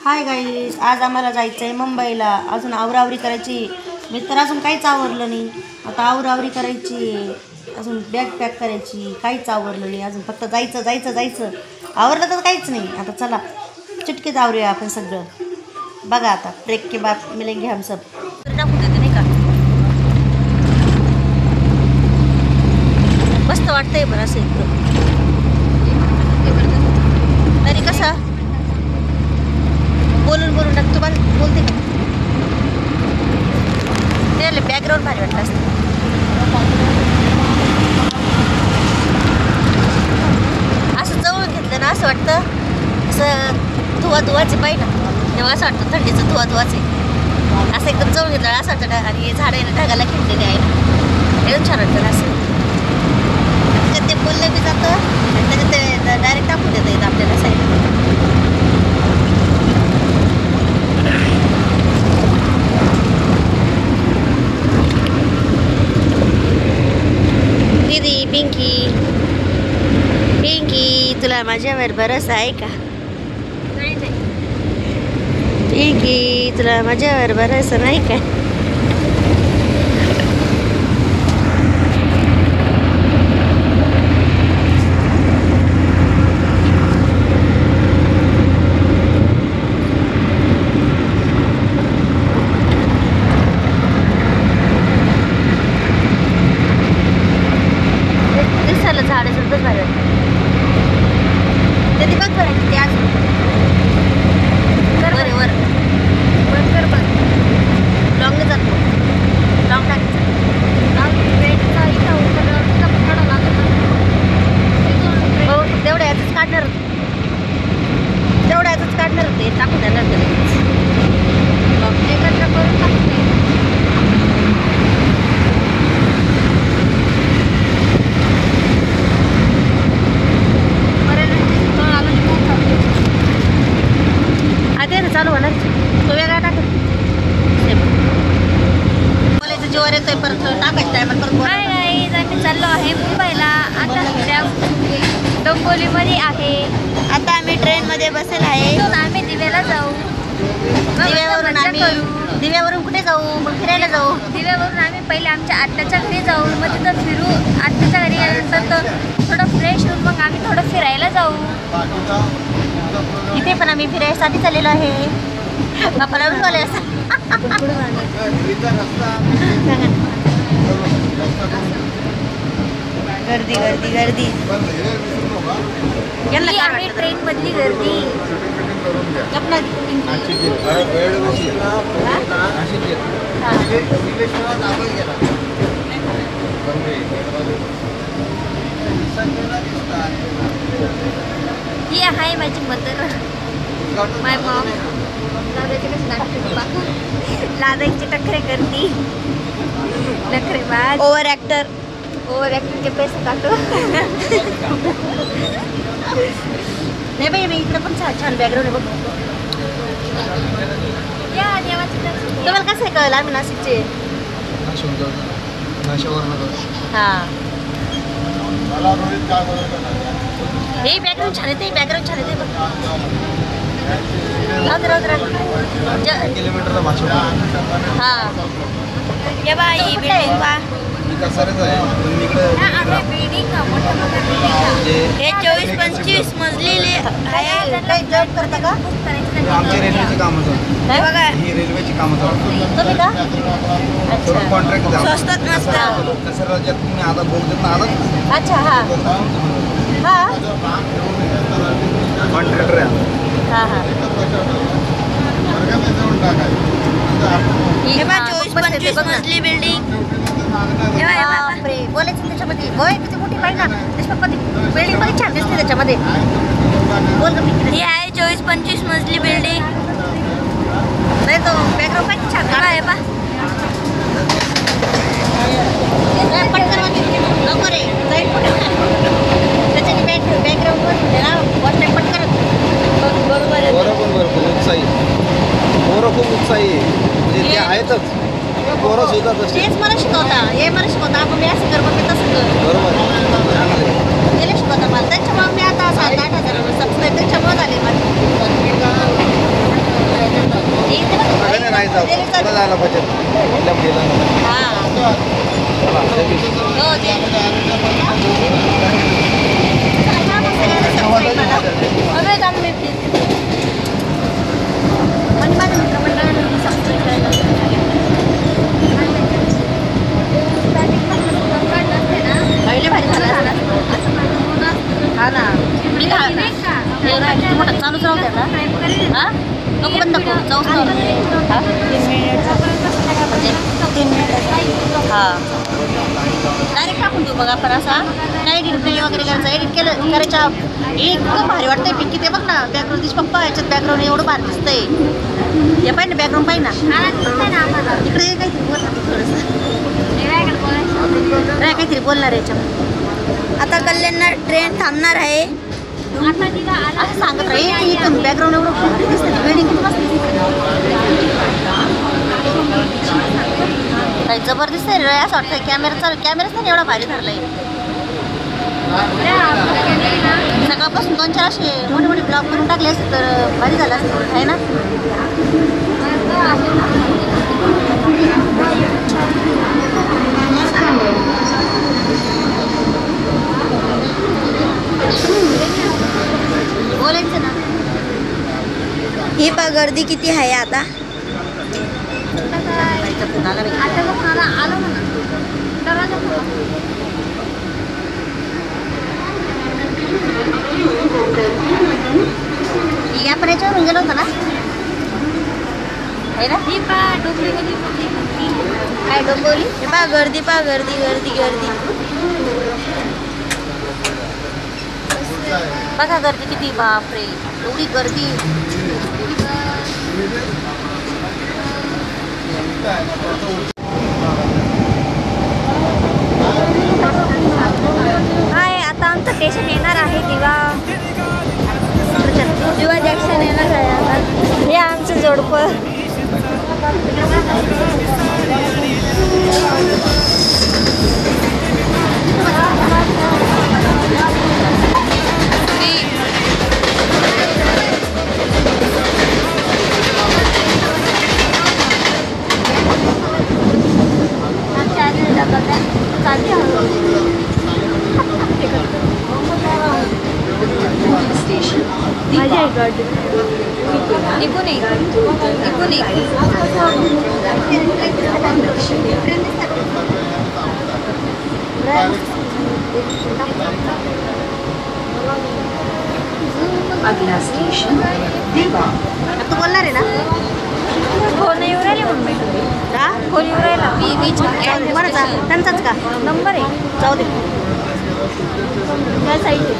Hi guys, आज आम्हाला जायचं आहे मुंबईला. अजून आवरावरी करायची. मी तर अजून काहीच आवरलं नाही. आता आवरावरी करायची, अजून बॅग पॅक करायची. काहीच आवरलं नाही अजून. फक्त जायचं जायचं जायचं. आवरलं तर काहीच नाही. आता चला चुटकीत आवरूया आपण सगळं. बघा आता ब्रेक के बाद मिलेंगे हम सब. टाकून देते नाही का, मस्त वाटतंय बरं असं एकदम. तरी कसं बोलून बोलून टाक. तुम्हाला बोलते का ते बॅकग्राऊंड भारी वाटलं असतं. असं जवळ घेतलं ना असं वाटतं असं धुवा धुवाचे पाहिजे ना, तेव्हा असं वाटतं थंडीचं धुवा धुवाचे. असं एकदम जवळ घेतलं असं वाटतं. आणि हे झाड आहे ना ढगाला खिळलेले आहे ना, एकदम छान वाटतं असं. त्याच्यात ते बोललं बी जातं आणि त्याच्यात ते डायरेक्ट टाकून देतं येतं आपल्याला साईड. दीदी पिंकी, पिंकी तुला माझ्यावर भरोसा आहे का? पिंकी तुला माझ्यावर भरोसा नाही का? झाडे सुद्धा भारी वाटतं. ते बघ बरं ते आज वर वर कर बघ. लॉंग जातो, लॉंग टाकायचं. हो तेवढ्या यातच काढणार होते, तेवढ्या यातच काढणार होते. टाकून देणार एकत्र करून टाकून दे. चालू होणार तो वेगळा टाकत. बोलायचं जीवावर येतोय परत टाकायचं टायमाला परत. हाय गाईज, आम्ही चाललो आहे मुंबईला. आता सध्या डोंबिवलीमध्ये आहे. आता आम्ही ट्रेनमध्ये बसेल आहे. आम्ही दिव्याला जाऊ. दिव्यावरून कुठे जाऊ? मग फिरायला जाऊ. दिव्यावरून आम्ही पहिले आमच्या आत्याच्या घरी जाऊ, मग तिथं फिरू. आत्याच्या घरी गेल्यानंतर थोडं फ्रेश होऊन मग आम्ही थोडं फिरायला जाऊ. इथे पण आम्ही फिरायसाठी चाललेलो आहे. बापाला बोलले असं गर्दी गर्दी गर्दी. ही आहे ट्रेन मधली गर्दी. ही आहे माझी मदर, माय मॉम. लादायची टक्करे करती, नखरेबाज, ओव्हर ॲक्टर. ओव्हर ॲक्टिंग के पैसे काटो. नाही बाई, मी इकडे पण छान बॅकग्राऊंड आहे बघ. या देवाची तुम्हाला कसं आहे कळलं आम्ही नाशिकचे? हां हे बॅकग्राऊंड छान येते, बॅकग्राऊंड छान येते बघ. हां ये बाई बिल्डिंग बा. हे 24-25 मजलेले काही जॉब करता का? आमची रेल्वेची कामं चालू. बघा ही रेल्वेची कामं चालू. तुम्ही का? अच्छा, कॉन्ट्रॅक्ट स्वस्तात मस्त. तसं राज्यात तुम्ही आता बोलतात ना आला. अच्छा हां हां कॉन्ट्रॅक्टर आहे. हां हां. हे बघा 24-25 मजली बिल्डिंग. बापरे, बोलायचं त्याच्यामध्ये. होय किती मोठी पाहिजे ना त्याच्यामध्ये. बिल्डिंग पण छान दिसते त्याच्यामध्ये. बोल का पिंकी? ही आहे 24-25 मजली बिल्डिंग. नाही तो बॅकग्राऊंड पण छान आहे बा. पटकन लवकर आहे जाईल त्याच्याने बॅकग्राऊंड पण ना वॉचमॅन पटकन. बरोबर आहे. पोरं पण भरपूर उत्साही, पोरं खूप उत्साही आहे. म्हणजे ते आहेतच पोरं सुद्धा तसे. तेच मला शिकवता, हे मला शिकवता. आपण मी असं कर, मग मी तसं कर. बरोबर गेले शिकवता मला. त्याच्यामुळे मी आता 7-8 हजार सबस्क्राईब त्याच्यामुळे झाले मला. पुढे जायला पाहिजे आपल्या महिलांना. हां चला, हो ते अरे काम मी पण माझ्या मित्रमंडळाने सबस्क्राईब करायला पहिले भारी झालं हा ना मी मोठं चालूच राहू द्या का हां नको बंद करू जाऊच हां 3 मिनिट हां डायरेक्ट टाकून देऊ मग आपण असा काय एडिट वगैरे करायचं एडिट केलं करायच्या एकदम भारी वाटतंय पिंकी ते बघ ना बॅकग्राऊंड दिस पप्पा याच्यात बॅकग्राऊंड एवढं भारी दिसतंय हे पाहिजे ना बॅकग्राऊंड पाहिजे ना इकडे काहीतरी बोल ना काहीतरी बोलणार याच्यामध्ये आता कल्याणला ट्रेन थांबणार आहे. असं सांगत राहील इथून बॅकग्राऊंड एवढं भारी दिसतं बिल्डिंग किती मस्त काही जबरदस्त आहे रे असं वाटतं कॅमेराच नाही एवढा भारी धरलाय सकाळपासून 2-4 असे मोठे मोठे ब्लॉग करून टाकले असते तर भारी झालं असतं आहे ना. बोलायचं ना ही बघ गर्दी किती आहे आता. आपण याच्यावरून गेलो होतो ना आहे ना काय डोंबिवली हे पहा गर्दी पहा गर्दी गर्दी गर्दी. बघा गर्दी किती बापरे एवढी गर्दी हाय आता आमचं स्टेशन येणार आहे दिवा जंक्शन येणार आहे आता. हे आमचं जोडपं अगला स्टेशन दिवा. तू बोलणार आहे ना फोन येऊ राहिले मम्मी का फोन येऊ राहिला कोणाचा त्यांचाच का नंबर आहे जाऊ दे त्या साईड आहे.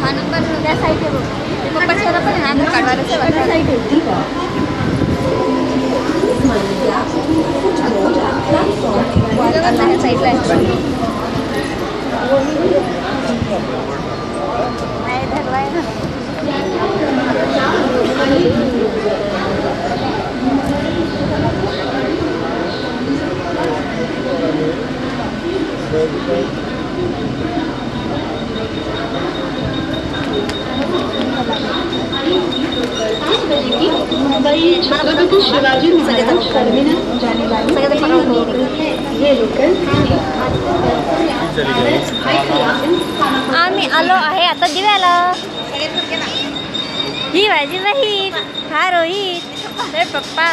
हा नंबर त्या साईड आहे बघ पप्पाच्या पण आहे आधार कार्डवाला त्या साईड आहे. साईडला नाही धरवाय ना मुंबई छत्रपति शिवाजी महाराज टर्मिनस जाने वाली ये लोकल आम्ही आलो आहे आता दिव्याला. ही माझी बहीण हा रोहित अरे पप्पा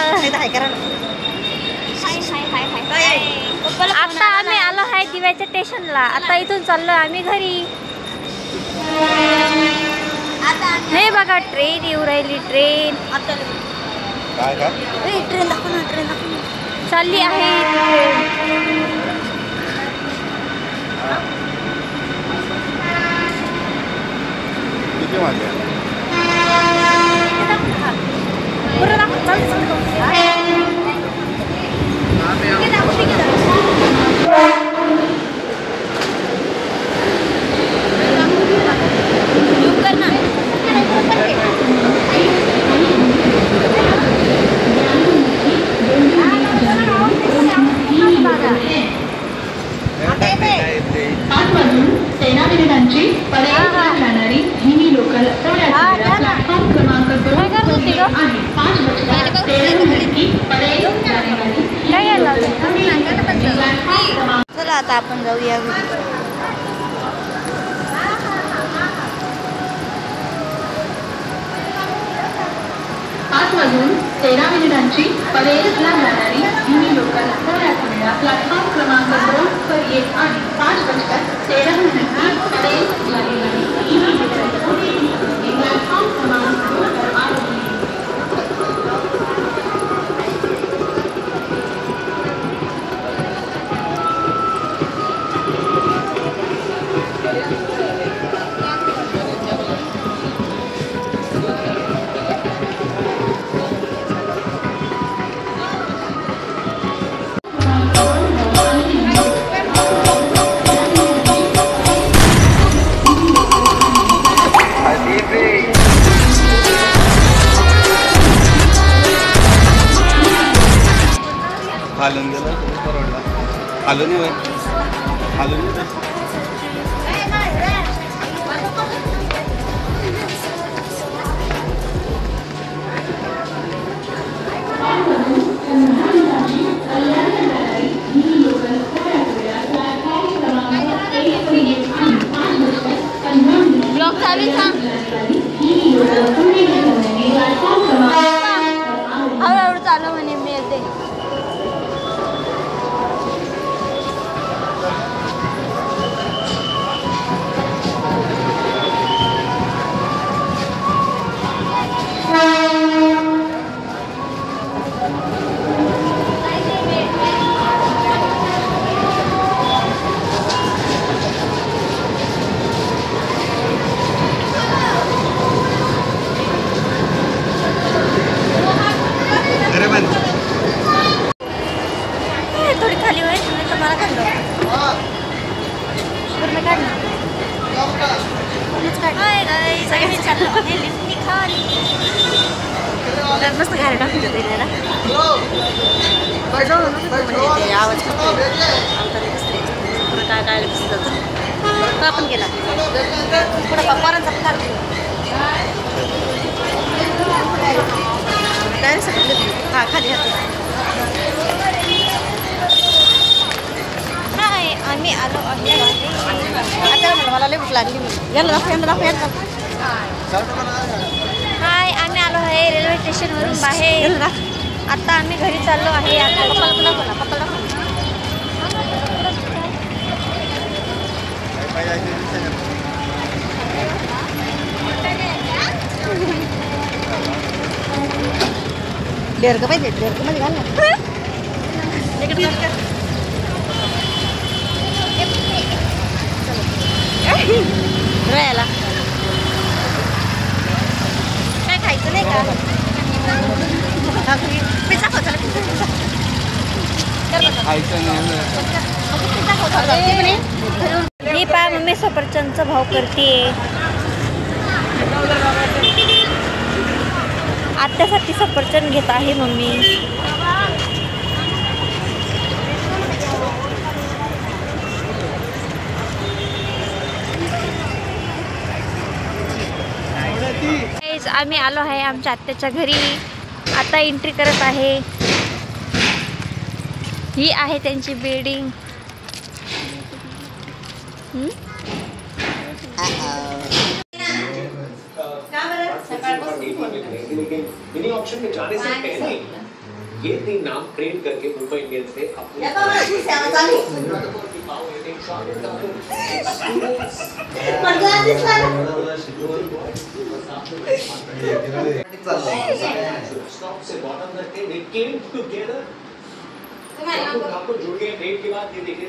आता आम्ही आलो आहे दिव्याच्या स्टेशनला. आता इथून चाललो आम्ही घरी. हे बघा ट्रेन येऊ राहिली ट्रेन काय का ट्रेन दाखव ना ट्रेन दाखव चालली आहे ट्रेन. किती वाजले पूर्ण दाखव चालू सेनानिवृत्तांची पर्याय जाणारी ही लोकल प्लॅटफॉर्म क्रमांक 2 आहे. 5 वाजता 13 पर्याय चला आता आपण जाऊया घरी. वाजून 13 मिनिटांची परेडला जाणारी जुनी लोकल प्लॅटफॉर्म क्रमांक 2 वर येत आणि 5:13 परेड लागेल. प्लॅटफॉर्म क्रमांक 2 वर आहे. हालून गेला परवडला. हालून होय हालून ब्लॉग चालू सांग. हळूहळू चालू म्हणे मी येते. थोडी खाली होईल नाही तर मला काढ पूर्ण काढ ना. मस्त घायला टाकून देते आवाज काय काय तो आपण गेला पुढे पोरांचा पण डायरेक्ट हा खाली हाय आम्ही आलो आहे. आता मला लई भूक लागली. याला हाय आम्ही आलो आहे रेल्वे स्टेशनवरून बाहेर. आता आम्ही घरी चाललो आहे. डेरकं पाहिजे डेरकं मध्ये घाल ना. राहायला काय खायचं नाही का? पिझ्झा खाऊ चला. ही पा मम्मी सफरचंदचा भाव करते. आत्यासाठी सफरचंद घेत आहे मम्मी. आम्ही आलो आहे आमच्या आत्याच्या घरी. आता एंट्री करत आहे. ही आहे त्यांची बिल्डिंग. मिनी ऑक्शन में जाने से पहले ये 3 नाम ट्रेड करके मुंबई इंडियंस ने अपने स्टॉक से बॉटम करके दे केम टुगेदर। आपको जुड़ गए ट्रेड के बाद ये देखिए